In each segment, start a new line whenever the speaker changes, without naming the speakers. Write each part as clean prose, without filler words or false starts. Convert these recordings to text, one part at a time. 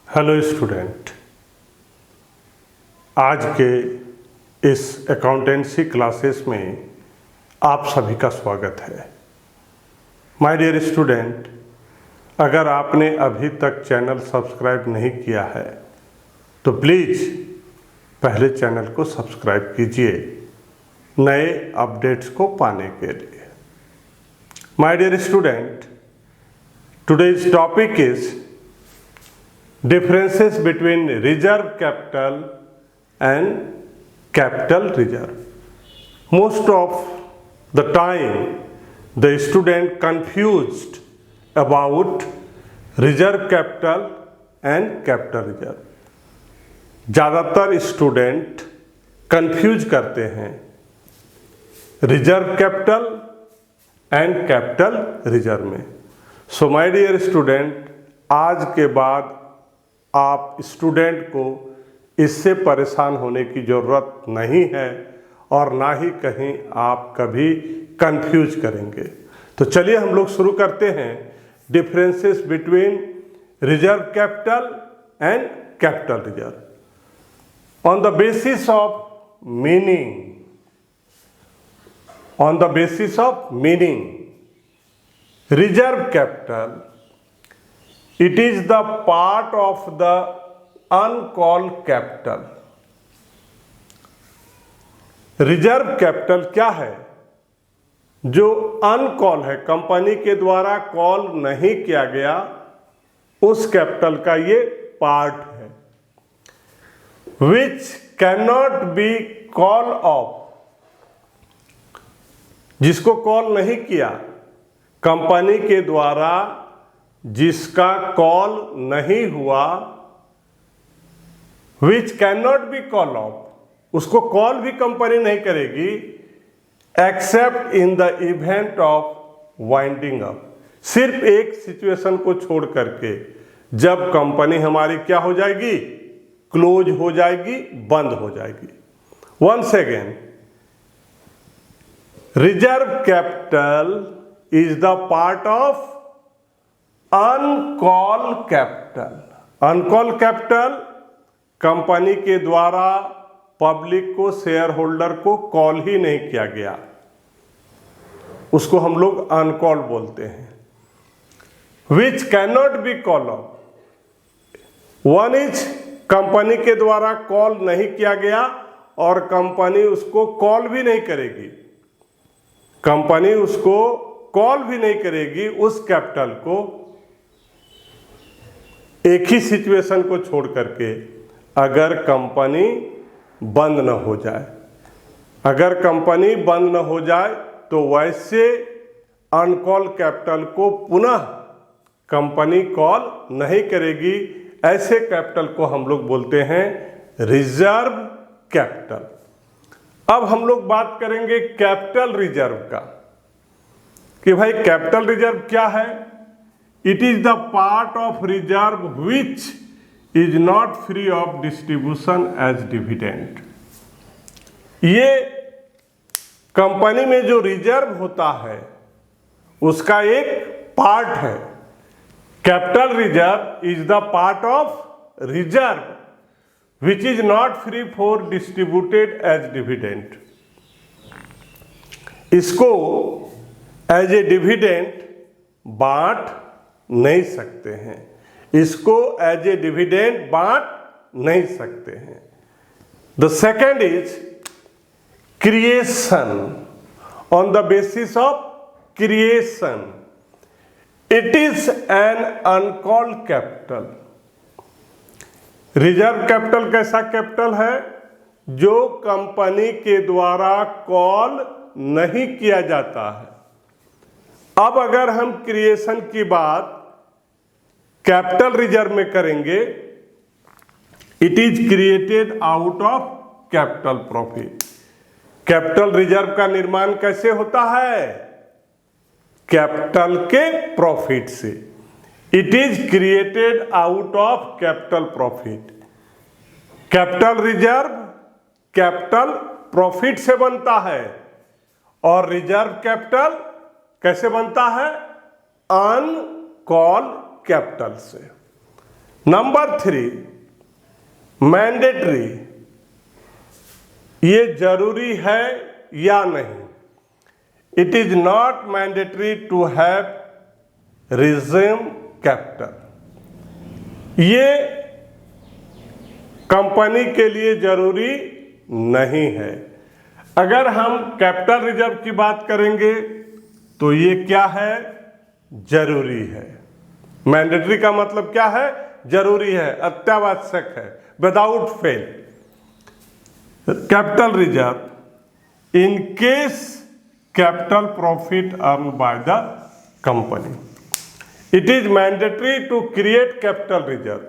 Hello student, आज के इस अकाउंटेंसी क्लासेस में आप सभी का स्वागत है। माय डियर स्टूडेंट, अगर आपने अभी तक चैनल सब्सक्राइब नहीं किया है तो प्लीज़ पहले चैनल को सब्सक्राइब कीजिए नए अपडेट्स को पाने के लिए। My dear student, today's topic is differences between reserve capital and capital reserve. Most of the time the student confused about reserve capital and capital reserve. ज़्यादातर स्टूडेंट कंफ्यूज करते हैं reserve capital and capital reserve में। So my dear student, आज के बाद आप student को इससे परेशान होने की ज़रूरत नहीं है और ना ही कहीं आप कभी कंफ्यूज करेंगे। तो चलिए हम लोग शुरू करते हैं differences between reserve capital and capital reserve on the basis of meaning. On the basis of meaning, reserve capital, it is the part of the uncalled capital. Reserve capital क्या है? जो अनकॉल है, कंपनी के द्वारा call नहीं किया गया, उस कैपिटल का ये पार्ट है। विच can not be call of, जिसको कॉल नहीं किया, कंपनी के द्वारा जिसका कॉल नहीं हुआ, विच can not be call of, उसको कॉल भी कंपनी नहीं करेगी accept in the event of winding up. सिर्फ एक सिचुएशन को छोड़ करके, जब कंपनी हमारी क्या हो जाएगी, क्लोज हो जाएगी, बंद हो जाएगी। Once again, reserve capital is the part of uncalled capital. Uncalled capital company के द्वारा पब्लिक को, शेयर होल्डर को कॉल ही नहीं किया गया, उसको हम लोग अनकॉल बोलते हैं। Which can not be call off, one is company के द्वारा कॉल नहीं किया गया और कंपनी उसको कॉल भी नहीं करेगी, कंपनी उसको कॉल भी नहीं करेगी उस कैपिटल को। एक ही सिचुएशन को छोड़ करके, अगर कंपनी बंद न हो जाए, अगर कंपनी बंद न हो जाए तो वैसे अनकॉल कैपिटल को पुनः कंपनी कॉल नहीं करेगी। ऐसे कैपिटल को हम लोग बोलते हैं रिजर्व कैपिटल। अब हम लोग बात करेंगे कैपिटल रिजर्व का, कि भाई कैपिटल रिजर्व क्या है। It is the part of reserve which is not free of distribution as dividend. ये कंपनी में जो रिजर्व होता है उसका एक पार्ट है। Capital reserve is the part of reserve which is not free for distributed as dividend. इसको एज ए डिविडेंड बांट नहीं सकते हैं, इसको एज ए डिविडेंड बांट नहीं सकते हैं। The second is creation. On the basis of creation, it is an uncalled capital. Reserve capital कैसा कैपिटल है? जो कंपनी के द्वारा कॉल नहीं किया जाता है। अब अगर हम क्रिएशन की बात कैपिटल रिजर्व में करेंगे, it is created out of capital profit. Capital reserve का निर्माण कैसे होता है? कैपिटल के प्रॉफिट से। It is created out of capital profit. Capital reserve capital profit से बनता है और रिजर्व कैपिटल कैसे बनता है? अनकॉल कैपिटल से। नंबर 3, मैंडेटरी, ये जरूरी है या नहीं। It is not mandatory to have reserve capital. ये कंपनी के लिए जरूरी नहीं है। अगर हम कैपिटल रिजर्व की बात करेंगे तो ये क्या है, जरूरी है। मैंडेटरी का मतलब क्या है, जरूरी है, अत्यावश्यक है, without fail. Capital reserve in case capital profit earn by the company. It is mandatory to create capital reserve.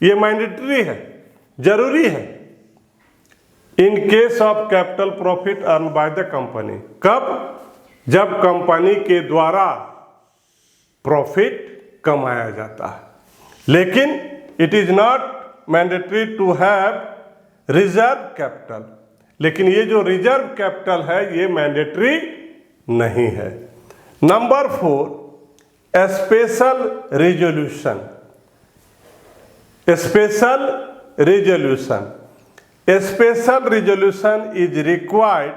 ये मैंडेटरी है, जरूरी है। In case of capital profit earn by the company, कब, जब कंपनी के द्वारा प्रॉफिट कमाया जाता है। लेकिन it is not mandatory to have reserve capital. लेकिन ये जो रिजर्व कैपिटल है ये मैंडेटरी नहीं है। Number 4, special resolution. Special resolution, special resolution is required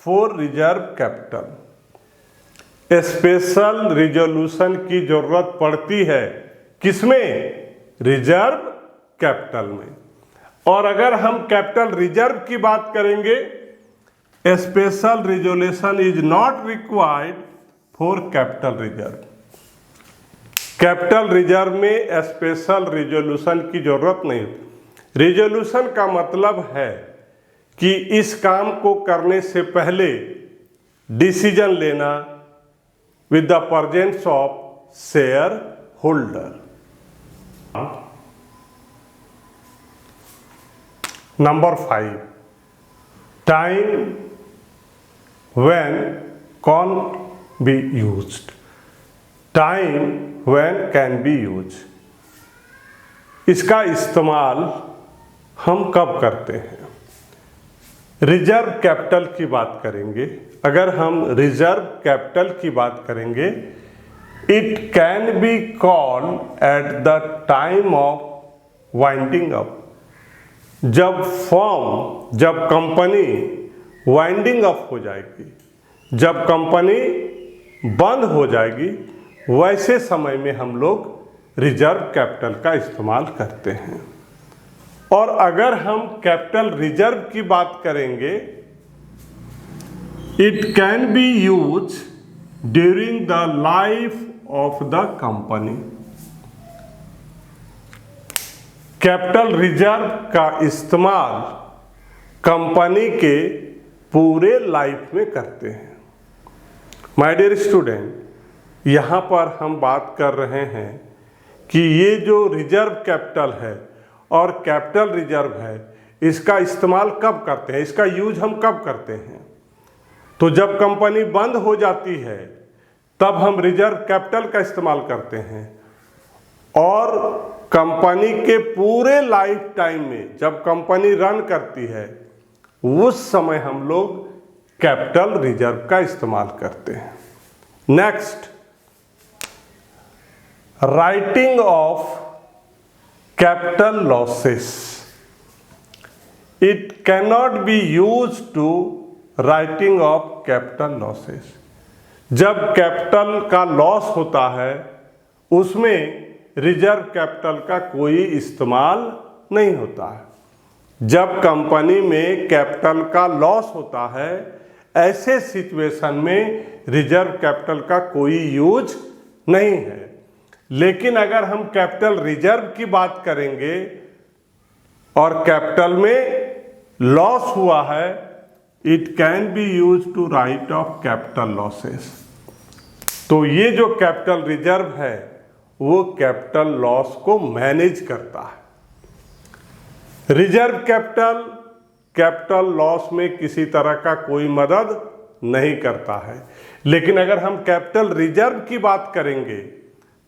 for reserve capital. Special resolution की जरूरत पड़ती है किसमें, रिजर्व कैपिटल में। और अगर हम कैपिटल रिजर्व की बात करेंगे, special resolution is not required for capital reserve. Capital reserve में स्पेशल रिजोल्यूशन की जरूरत नहीं। रिजोल्यूशन का मतलब है कि इस काम को करने से पहले डिसीजन लेना with the presence of shareholder. Number 5, time when can be used. Time when can be used. इसका इस्तेमाल हम कब करते हैं। रिजर्व कैपिटल की बात करेंगे। अगर हम रिजर्व कैपिटल की बात करेंगे, it can be call at the time of winding up. जब फर्म, जब कंपनी वाइंडिंग अप हो जाएगी, जब कंपनी बंद हो जाएगी, वैसे समय में हम लोग रिजर्व कैपिटल का इस्तेमाल करते हैं। और अगर हम कैपिटल रिजर्व की बात करेंगे, it can be use during the life of the company. Capital reserve का इस्तेमाल कंपनी के पूरे लाइफ में करते हैं। माय डियर स्टूडेंट, यहाँ पर हम बात कर रहे हैं कि ये जो रिजर्व कैपिटल है और कैपिटल रिजर्व है, इसका इस्तेमाल कब करते हैं, इसका यूज हम कब करते हैं। तो जब कंपनी बंद हो जाती है तब हम रिजर्व कैपिटल का इस्तेमाल करते हैं। और कंपनी के पूरे लाइफ टाइम में जब कंपनी रन करती है, उस समय हम लोग कैपिटल रिजर्व का इस्तेमाल करते हैं। Next, writing off capital losses. It cannot be use to writing off capital losses. जब कैपिटल का लॉस होता है उसमें रिजर्व कैपिटल का कोई इस्तेमाल नहीं होता है। जब कंपनी में कैपिटल का लॉस होता है, ऐसे सिचुएशन में रिजर्व कैपिटल का कोई यूज नहीं है। लेकिन अगर हम कैपिटल रिजर्व की बात करेंगे और कैपिटल में लॉस हुआ है, it can be use to write off capital losses. तो ये जो कैपिटल रिजर्व है वो कैपिटल लॉस को मैनेज करता है। रिजर्व कैपिटल कैपिटल लॉस में किसी तरह का कोई मदद नहीं करता है। लेकिन अगर हम कैपिटल रिजर्व की बात करेंगे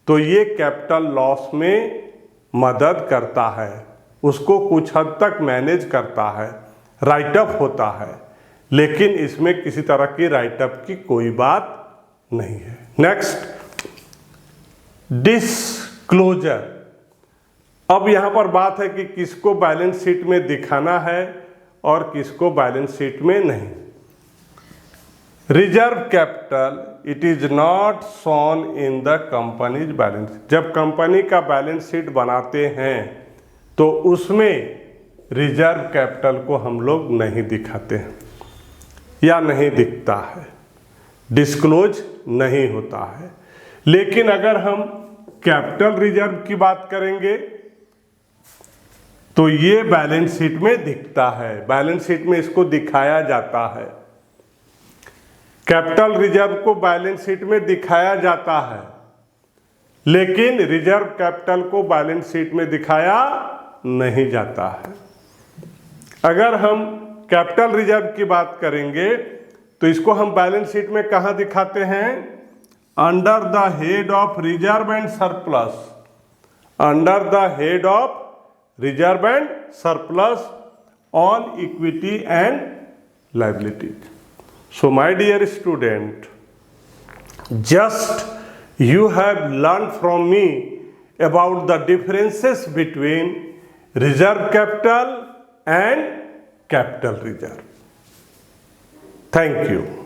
तो ये कैपिटल लॉस में मदद करता है, उसको कुछ हद तक मैनेज करता है, राइट अप होता है। लेकिन इसमें किसी तरह की राइट अप की कोई बात नहीं है। नेक्स्ट, डिस्क्लोजर अब यहाँ पर बात है कि किसको बैलेंस शीट में दिखाना है और किसको बैलेंस शीट में नहीं। Reserve capital it is not shown in the companies balance. जब कंपनी का बैलेंस शीट बनाते हैं तो उसमें रिजर्व कैपिटल को हम लोग नहीं दिखाते हैं या नहीं दिखता है, डिस्क्लोज नहीं होता है। लेकिन अगर हम कैपिटल रिजर्व की बात करेंगे तो ये बैलेंस शीट में दिखता है, बैलेंस शीट में इसको दिखाया जाता है। कैपिटल रिजर्व को बैलेंस शीट में दिखाया जाता है, लेकिन रिजर्व कैपिटल को बैलेंस शीट में दिखाया नहीं जाता है। अगर हम कैपिटल रिजर्व की बात करेंगे तो इसको हम बैलेंस शीट में कहां दिखाते हैं? Under the head of reserve and surplus, under the head of reserve and surplus on equity and liabilities. So my dear student, just you have learned from me about the differences between reserve capital and capital reserve. Thank you.